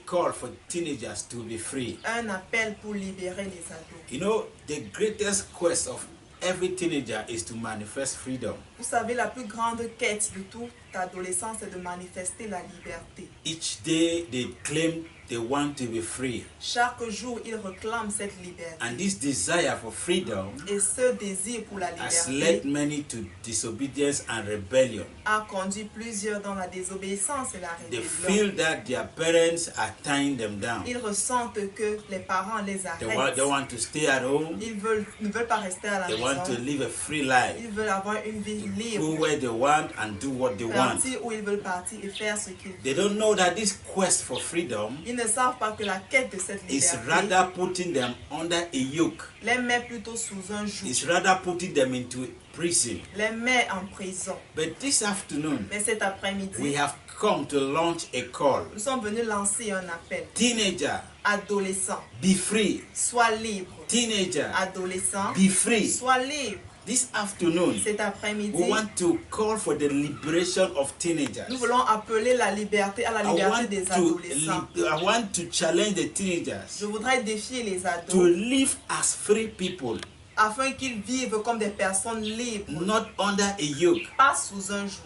call for teenagers to be free. Un appel pour libérer les ados. You know, the greatest quest of every teenager is to manifest freedom. Vous savez, la plus grande quête de toute adolescence est de manifester la liberté. Each day they claim they want to be free. Chaque jour, ils réclament cette liberté. And this desire for freedom Et ce désir pour la has liberté led many to disobedience and rebellion. a conduit plusieurs dans la désobéissance et la They rébellion. feel that their parents are tying them down. Ils ressentent que les parents les arrêtent. They want to stay at home. Ils ne veulent pas rester à la They want to maison. live a free life. Ils veulent avoir une vie Go libre. where they want and do what they want. Partir où ils veulent partir et faire ce qu'ils They veulent. don't know that this quest for freedom Ils ne savent pas que la quête de cette is liberté rather putting them under a yoke. les met plutôt sous un joug, It's rather putting them into prison. les met en prison. But this afternoon, Mais cet we après-midi, have come to launch a call. nous sommes venus lancer un appel. Teenager, Adolescents, be free. sois libre. Teenager, Adolescents, be free. sois libre. This afternoon, Cet après-midi, we want to call for the liberation of teenagers. nous voulons appeler la liberté à la liberté des adolescents. I want to challenge the Je teenagers voudrais défier les to ados live as free people, afin qu'ils vivent comme des personnes libres, not under a yoke. pas sous un joug.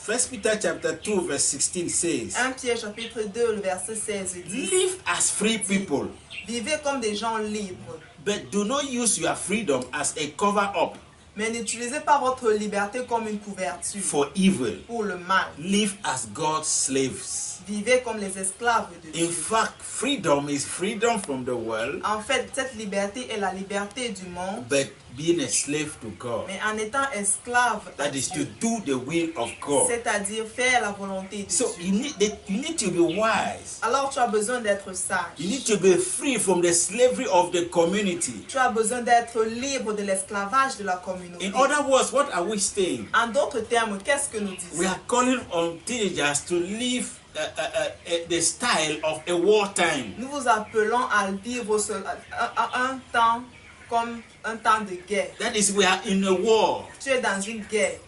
1 Peter chapter 2 verse 16 says, 1 Pierre chapitre 2, le verset 16 dit: live as free people, Vivez comme des gens libres, but do not use your freedom as a cover-up mais n'utilisez pas votre liberté comme une couverture for evil. pour le mal. Live as God's slaves. Vivez comme les esclaves de In Dieu. fact, freedom is freedom from the world, En fait, cette liberté est la liberté du monde, but being a slave to God. mais en étant esclave à That is to Dieu, do the will of God. c'est-à-dire faire la volonté de So Dieu. you need to be wise. Alors tu as besoin d'être sage. You need to be free from the slavery of the community. Tu as besoin d'être libre de l'esclavage de la communauté. In other words, what are we saying? En d'autres termes, qu'est-ce que nous We disons? are calling on teenagers to live the style of a wartime. Nous vous appelons à vivre un temps comme un temps de guerre. That is, we are in a war. Tu es dans une guerre.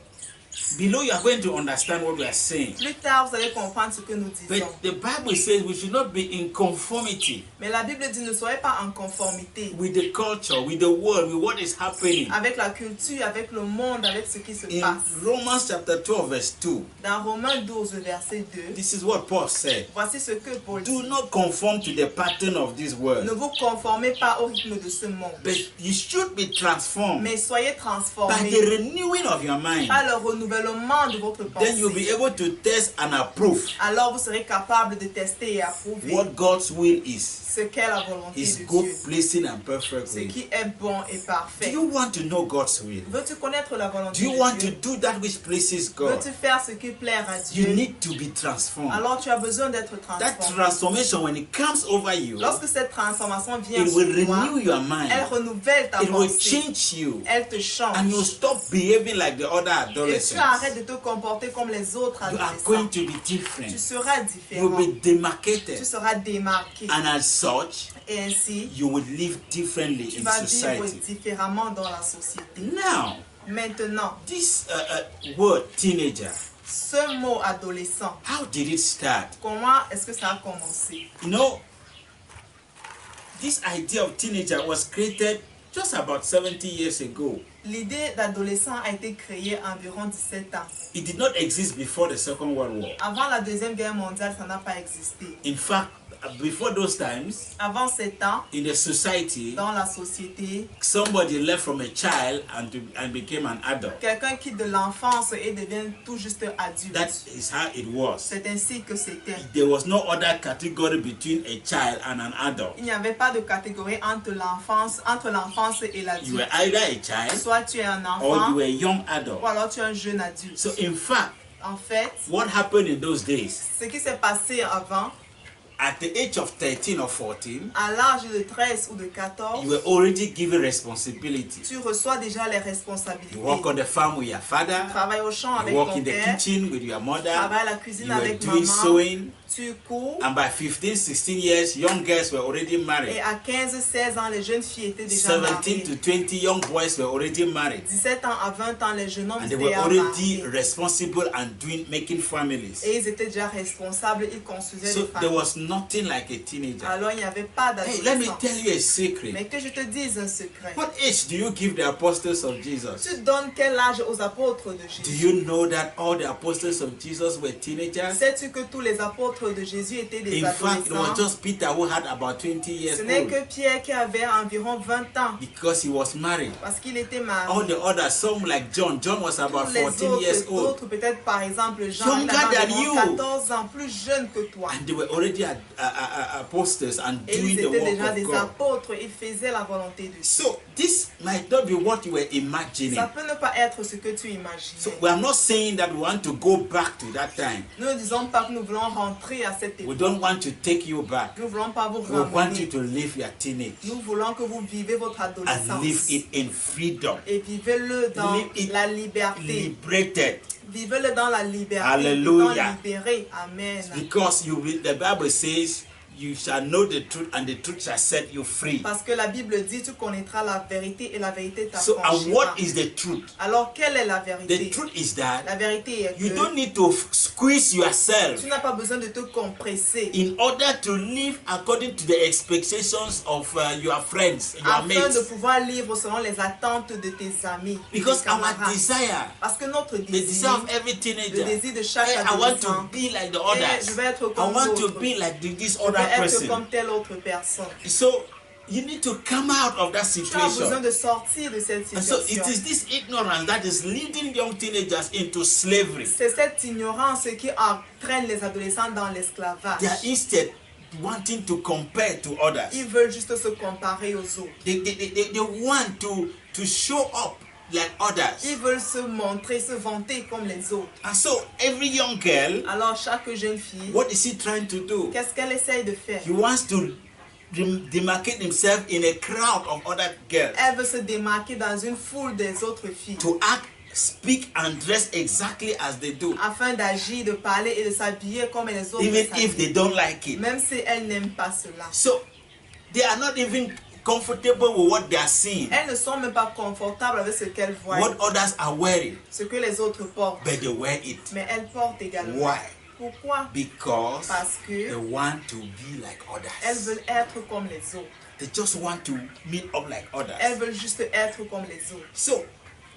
Below, you are going to understand what we are saying. Plus tard, vous allez comprendre ce que nous disons. But the Bible says we should not be in conformity Mais la Bible dit ne soyez pas en conformité with the culture, with the world, with what is happening. avec la culture, avec le monde, avec ce qui se In passe. Romans chapter 12 verse 2, Dans Romains 12, verset 2, this is what Paul said. voici ce que Paul Do dit. not conform to the pattern of this Ne world, vous conformez pas au rythme de ce monde, but you should be transformed mais soyez by transformés the renewing of your mind. par le renouvellement de votre Then you'll be pensée. able to test and approve Alors vous serez capable de tester et approuver what God's will is. ce qu'est la volonté His de good, Dieu, pleasing, and perfect ce will. qui est bon et Do parfait. you want to know God's will? Veux-tu connaître la Do volonté you want de to Dieu? do that which pleases God? Veux-tu faire ce qui plaît à You Dieu? need to be transformed. Alors tu as besoin d'être That transformé. transformation, when it comes over you, Lorsque cette transformation vient it will sur toi, renew your mind. elle renouvelle ta It will pensée, change you. elle te And change. you'll stop behaving like the other Et tu adolescents. arrêtes de te comporter comme les autres You are going adolescents. to be different. Tu seras You'll différent. be demarcated. Tu seras démarqué. And as such, Et ainsi, you will live differently tu in vas vivre society. différemment dans la société. Now, Maintenant, this word teenager, ce mot adolescent, how did it start? comment est-ce que ça a commencé? You know, this idea of teenager was created just about 70 years ago. L'idée d'adolescent a été créée environ 17 ans. It did not exist before the Second World War. Avant la Deuxième Guerre mondiale, ça n'a pas existé. In fact, before those times, Avant ces temps, in the society, dans la société, somebody left from a child and became an adult. quelqu'un quitte de l'enfance et devient tout juste adulte. That is how it was. C'est ainsi que c'était. There was no other category between a child and an adult. Il n'y avait pas de catégorie entre l'enfance et You l'adulte. were either a child Soit tu es un or you enfant, were a young adult. ou alors tu es un jeune adulte. So in fact, En fait, what happened in those days, ce qui s'est passé avant, at the age of 13 or 14, à l'âge de 13 ou de 14, you were already given responsibility. tu reçois déjà les You responsabilités. work on the farm with your father, Tu travailles au champ you avec work ton in the père, kitchen with your tu mother, travailles à la cuisine you were avec doing maman, sewing, tu cours. And by 15, 16 years, young girls were already married. Et à 15-16 ans, les jeunes filles étaient déjà mariées. 17 to 20 young boys were already married. 17 ans à 20 ans, les jeunes hommes And they étaient were already mariés. responsible and making families. Et ils étaient déjà responsables, ils construisaient So des there familles. was nothing like a teenager. Alors il n'y avait pas Hey, let me d'adolescence. tell you a secret. Mais que je te dise un secret. What age do you give the apostles of Jesus? Tu donnes quel âge aux apôtres de Do Jésus? you know that all the apostles of Jesus were teenagers? Sais-tu que tous les apôtres de Jésus étaient des In fact, it was adolescents? just Peter who had about 20 years Ce n'est old que Pierre qui avait environ 20 ans because he was married. parce qu'il était All marié. the others, some like John was about Tous les 14 years autres, old. d'autres peut-être par exemple Jean, il Younger avait than environ you. 14 ans, plus jeune que toi. And they were already apostles and Et doing ils the étaient work déjà of des God. apôtres, ils faisaient la volonté de Dieu. So this might not be what you were imagining. Ça peut ne pas être ce que tu imagines. So we are not saying that we want to go back to that time. Nous ne disons pas que nous voulons rentrer à cette We époque. don't want to take you back. Nous ne voulons pas vous We want you ramener. to live your teenage Nous voulons que vous vivez votre and live adolescence. it in freedom. Et vivez-le dans Live it la liberté. liberated. Vivez-le dans la liberté. Hallelujah. Étant libéré. Amen. Because the Bible says you shall know the truth and the truth shall set you free. Parce que la Bible dit tu connaîtras la vérité et la vérité So and t'affranchira. what is the truth? Alors quelle est la The vérité? truth is that La vérité est you que don't need to squeeze yourself tu n'as pas besoin de te compresser in order to live according to the expectations of your friends, your afin de mates. pouvoir vivre selon les attentes de tes amis, de Because tes our camarades. desire, Parce que notre the desire désir, of every le teenager, désir de chaque hey, I want to adolescent, be like the je others. vais être I comme want to l'autre. be like this Je vais other être person. comme telle autre personne. So you need to come out of that Tu as besoin situation. de sortir de cette And so situation. it is this ignorance that is leading young teenagers into slavery. C'est cette ignorance qui entraîne les adolescents dans l'esclavage. They are instead wanting to compare to others. Ils veulent juste se comparer aux autres. They want to show up like others. Ils veulent se montrer, se vanter comme les autres. And so every young girl, Alors chaque jeune fille, what is she trying to do? qu'est-ce qu'elle essaye de faire? He wants to demarcate himself in a crowd of other girls. Elle veut se démarquer dans une foule des autres filles. To act, speak and dress exactly as they do. Afin d'agir, de parler et de s'habiller comme les autres. Even if they don't like it. Même si elles n'aiment pas cela. So they are not even comfortable with what they are seeing. Elles ne sont même pas confortables avec ce qu'elles voient. What others are wearing. Ce que les autres portent. But they wear it. Mais elles portent également. Why? Pourquoi? Because Parce they que want to be like elles others. veulent être comme les autres. They just want to meet up like Elles others. veulent juste être comme les autres. So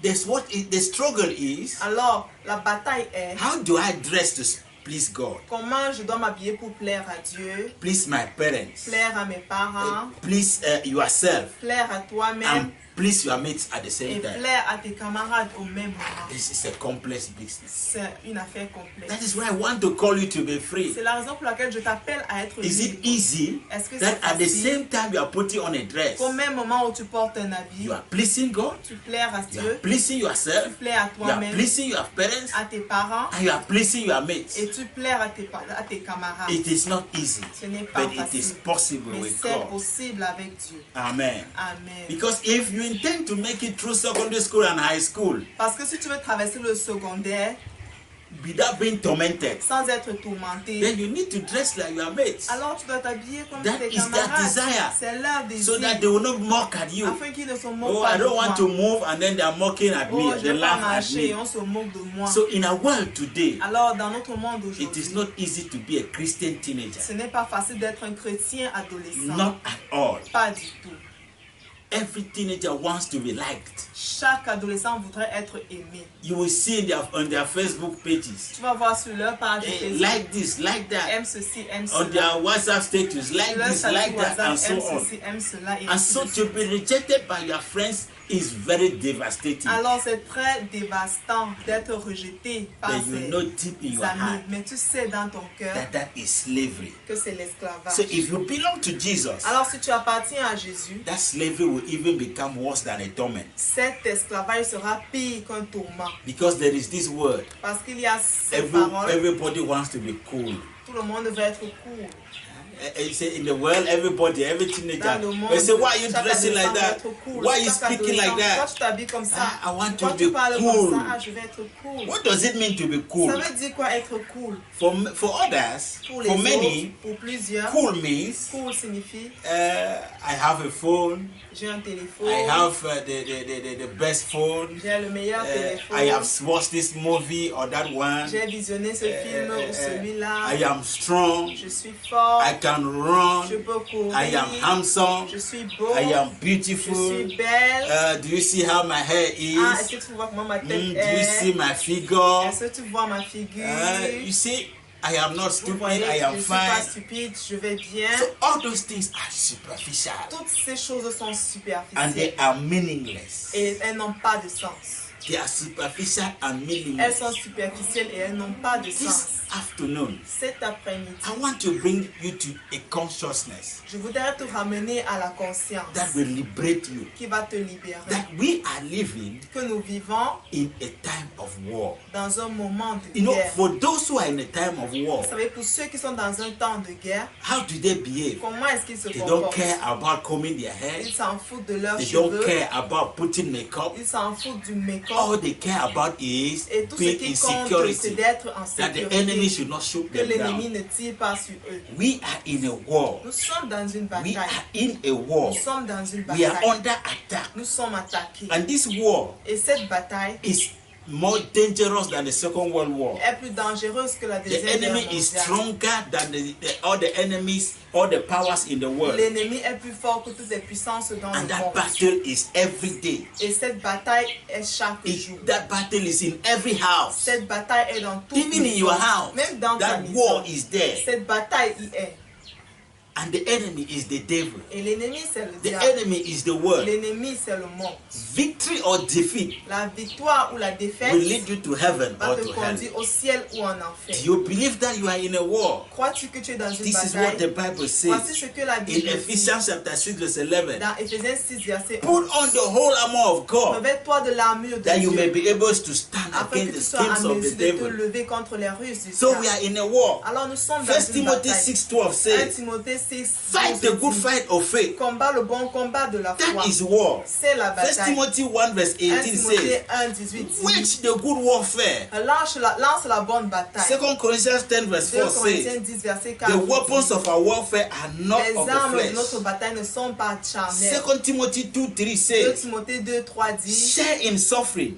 that's what the struggle is. Alors, la bataille est How do I dress to please God? comment je dois m'habiller pour plaire à Dieu, Please my parents. plaire à mes parents, Please yourself. plaire à toi-même And please your mates at the et same time. plaire à tes camarades au même moment. This is a complex business. C'est une affaire complexe. That is why I want to call you to be free. C'est la raison pour laquelle je t'appelle à être Is it libre. easy Est-ce que that c'est at the facile? same time you are putting on a dress, Au même moment où tu portes un habit, you are pleasing God, tu plaires à you are Dieu, pleasing tu yourself, plais à you are toi-même, pleasing your parents, à tes parents and you are pleasing your mates? et tu plaires à tes camarades. It is not easy, Ce n'est pas but it is facile, possible mais with c'est God. possible avec Dieu. Amen. Amen. Because if you intend to make it through secondary school and high school Parce que si tu veux traverser le secondaire without being tormented, sans être tourmenté, then you need to dress like your mates alors tu dois t'habiller comme That tes is their camarades. desire. C'est leur so that désir. they will not mock at you. Afin qu'ils ne se moquent Oh, pas I de don't want moi. to move and then they are mocking at me. Oh, je They ne vais pas laugh at marcher et me. on se moque de moi. So in our world today, Alors dans notre monde it is aujourd'hui, not easy to be a Christian teenager. ce n'est pas facile d'être un chrétien adolescent. Not at all. Pas du tout. Every teenager wants to be liked. Chaque adolescent voudrait être aimé. You will see on their Facebook pages. Tu vas voir sur leur page Hey, Facebook, like this, like that. aime ceci, aime On cela. their WhatsApp status, like Sur leur this, statut like that, WhatsApp, and so aime on. ceci, aime cela et And ainsi so de to suite. be rejected by your friends is very devastating. Alors c'est très dévastant d'être rejeté par But you ses know deep in your amis. heart Mais tu sais dans ton cœur that is slavery. que c'est l'esclavage. So if you belong to Jesus, Alors si tu appartiens à Jésus, that slavery will even become worse than a torment. cet esclavage sera pire qu'un tourment. Because there is this word. Parce qu'il y a ces paroles, Everybody wants to be cool. tout le monde veut être cool. You say in the world, everybody, every Dans teenager, le monde, they say, why are you chaque dressing like adolescent veut that? être cool. Why are you Chaque speaking like adolescent, pourquoi that? tu t'habilles comme ça? I want to Pourquoi tu be parles cool. comme ça? Ah, je vais être cool. What does it mean to be cool? Ça veut dire quoi être cool? For others, Pour les for autres, many, pour plusieurs, cool means cool signifie I have a phone. j'ai un téléphone, I have the best phone. j'ai le meilleur téléphone, I have watched this movie or that one. j'ai visionné ce film ou celui-là, I am strong. je suis fort, I can run. je peux courir, I am handsome. je suis beau, I am je beautiful. suis belle. Do you see how my hair Ah, est-ce is? que tu vois comment ma tête Do you est? see my figure? Est-ce que tu vois ma figure? You see, I am not Vous stupid. voyez, I am je ne suis pas fine. stupide, je vais bien. So all those things are superficial Toutes ces choses sont and superficielles they are meaningless. et elles n'ont pas de sens. They are superficial and Elles meaningless. sont superficielles et elles n'ont pas de This sens. afternoon, Cet après-midi, I want to bring you to a consciousness je voudrais te ramener à la conscience that will liberate you. qui va te libérer. That we are living Que nous vivons in a time of war. dans un moment de You know, guerre. for those who are in a time of war, Vous savez, pour ceux qui sont dans un temps de guerre, how do they behave? comment est-ce qu'ils se They don't comportent? care about combing their hair. Ils s'en foutent de leurs They don't cheveux, care about putting makeup. ils s'en foutent du make-up. All they care about is Et tout ce being qui in compte, c'est security. d'être en That the enemy sécurité. should not shoot Que them l'ennemi down. ne tire pas sur eux. We are in a war. Nous sommes dans une We bataille. are in a war. Nous sommes dans une We are bataille. under attack. Nous sommes attaqués. And this war Et cette bataille is more dangerous than the Second World War. est plus dangereuse que la The deuxième guerre enemy is mondiale. stronger than all the enemies, all the powers in the world. L'ennemi est plus fort que toutes les puissances dans And le that monde. battle is every day. Et cette bataille est chaque jour. That battle is in every house. Cette bataille est dans toutes Even les in your maisons. house, Même dans ta that maison. war is there. Cette bataille y est. And the enemy is the devil. Et l'ennemi c'est le The diable. enemy is the world. L'ennemi c'est le monde. Victory or defeat La victoire ou la défaite will lead you to heaven va or te to hell. conduire au ciel ou en enfer. Do you believe that you are in a war? Crois-tu que tu es dans une This is what the bataille? Bible Voici says ce que la in Bible dit Ephesians chapter 6 verse 11. dans Éphésiens 6 verset 11. Put on the whole armor of God Revêt-toi de l'armure de that you may Dieu be able to stand afin que against tu the sois en schemes of the mesure de te devil. lever contre les ruses du So we diable. are in a war. Alors nous sommes dans 1 une Timothy bataille. 6:12 1 says, Timothée 6 fight the good fight of faith. combat le bon combat de la foi. That is war. C'est la 1 bataille. Timothy 1 verse 1 18 Timothée says, 1 18 dit wage the good warfare. lance la bonne bataille. 2 Corinthians 10 verse 2 4 Corinthiens says, 10 verset 4 the dit, weapons of our warfare are not les of the armes de flesh. notre bataille ne sont pas charnelles. 2 Timothy 2:3 2 says, Timothée 2 3 dit share in suffering.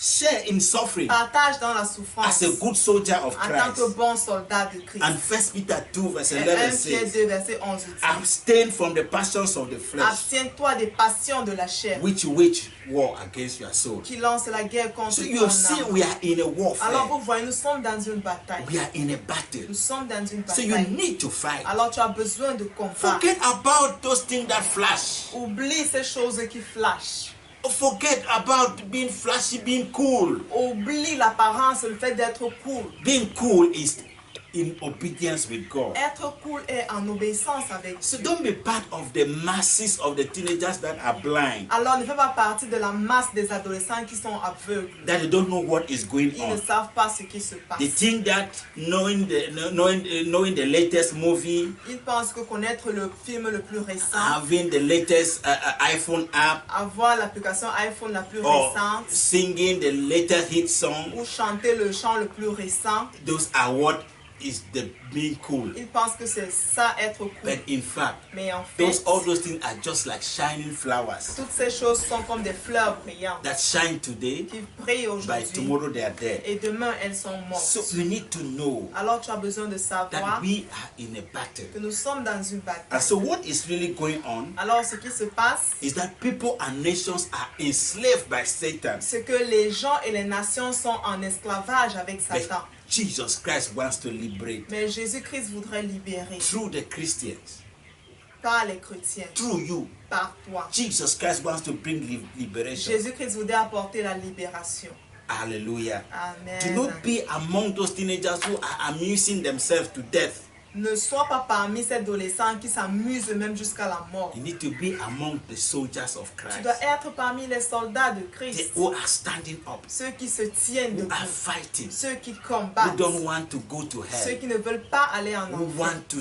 Share in suffering partage dans la souffrance as a good soldier of en tant que Christ. bon soldat de Christ. And 1 Peter 2 verse Et 11 1 Pierre says, 2 verset 11 dit abstain from the passions of the flesh, abstiens-toi des passions de la chair which wage war against your soul. qui lance la guerre contre So ton you see, âme. we are in a Alors warfare. vous voyez, nous sommes dans une bataille. We are in a battle. Nous sommes dans une So you bataille. need to fight. Alors tu as besoin de combattre. Forget about those things that flash. Oublie ces choses qui flashent. Forget about being flashy, being cool. Oublie l'apparence, le fait d'être cool. Being cool is in obedience with God. Être cool est en obéissance avec So Dieu. don't be part of the masses of the teenagers that are blind, Alors ne fais pas partie de la masse des adolescents qui sont aveugles. that they don't know what is going Ils ne on. savent pas ce qui se passe. They think that knowing the latest movie, Ils pensent que connaître le film le plus récent, having the latest iPhone app, avoir l'application iPhone la plus or récente, singing the latest hit song, ou chanter le chant le plus récent, those are what is the being cool. ils pensent que c'est ça être cool. But in fact, Mais en fait, all those things are just like shining flowers toutes ces choses sont comme des fleurs brillantes that shine today. qui brillent By aujourd'hui tomorrow they are dead. et demain elles sont mortes. So you need to know Alors tu as besoin de savoir that we are in a battle. que nous sommes dans une And bataille. so what is really going on Alors ce qui se passe, is that people and nations are enslaved by Satan. c'est que les gens et les nations sont en esclavage avec But Satan. Jesus Christ wants to liberate Mais Jésus-Christ voudrait libérer through the Christians, par les chrétiens, through you. par toi. Jesus Christ wants to bring liberation. Jésus-Christ voudrait apporter la libération. Hallelujah. Do Amen. not be among those teenagers who are amusing themselves to death. Ne sois pas parmi ces adolescents qui s'amusent même jusqu'à la mort. You need to be among the soldiers of Tu Christ. dois être parmi les soldats de They Christ. who are standing up, Ceux qui se tiennent who debout. are fighting, Ceux qui who combattent. don't want to go to Ceux hell, qui ne veulent pas aller en who enfer. want to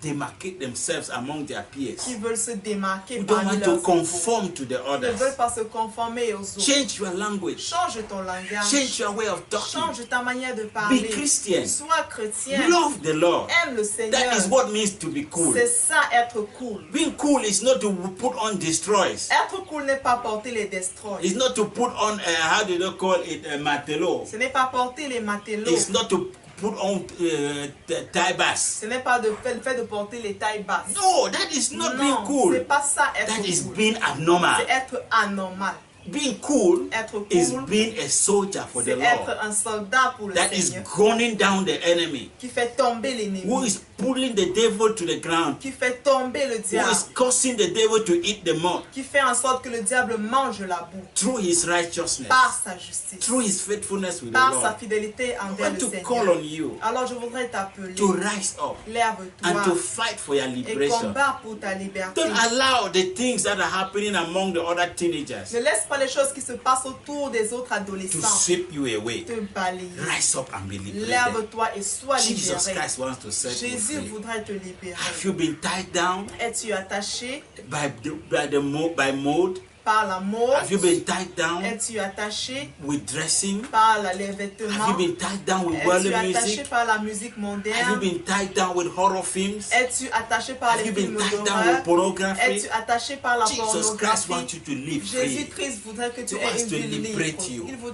demarcate themselves among their peers, Qui veulent se démarquer who don't parmi want leurs to égaux. conform to the Qui ne others. veulent pas se conformer aux autres. Change your language. Change ton langage. Change your way of talking. Change ta manière de parler. Be Christian. Sois chrétien. Love the Lord. Aime le Seigneur. That is what it means to be cool. C'est ça être cool. Being cool is not to put on destroys. Être cool n'est pas porter les destroys. It's not to put on, how do they call it, matelot. Ce n'est pas porter les matelots. It's not to put on tie bass. Ce n'est pas le fait de porter les tailles basses. No, that is not being Non, cool. c'est pas ça être That is cool. being abnormal. C'est être anormal. Being cool Être is cool, being a soldier for the c'est être Lord. un soldat pour le That is Seigneur. gunning down the enemy. Qui fait tomber Who l'ennemi. is pulling the devil to the ground. Qui fait tomber le Who diable. is causing the devil to eat the mud. Qui fait en sorte que le diable mange la boue. Through his righteousness. Par sa justice. Through his faithfulness with the Par sa Lord. fidélité I envers want le to Seigneur. call on you Alors je voudrais t'appeler. to rise up and to Lève-toi fight for your et liberation. combat pour ta liberté. Don't allow the things that are happening among the other teenagers Ne laisse pas les choses qui se passent autour des autres to adolescents sweep you away. te balayer. Rise up and be liberated. Lève-toi et sois Jesus libéré. Christ wants to set you Jésus free. voudrait te libérer. Have you been tied down Es-tu attaché by mode? par la mort? Have you been tied down Es-tu attaché with dressing? par les Have vêtements? you been tied down with Es-tu worldly attaché music? par la musique Have you mondaine? been tied down with horror films? Es-tu attaché par Have les you been films tied down d'horreur? with pornography? Es-tu attaché par la Jesus Christ wants pornographie? you to live Jésus free. Christ voudrait que tu He aies wants une to vie liberate libre. you. Il voudrait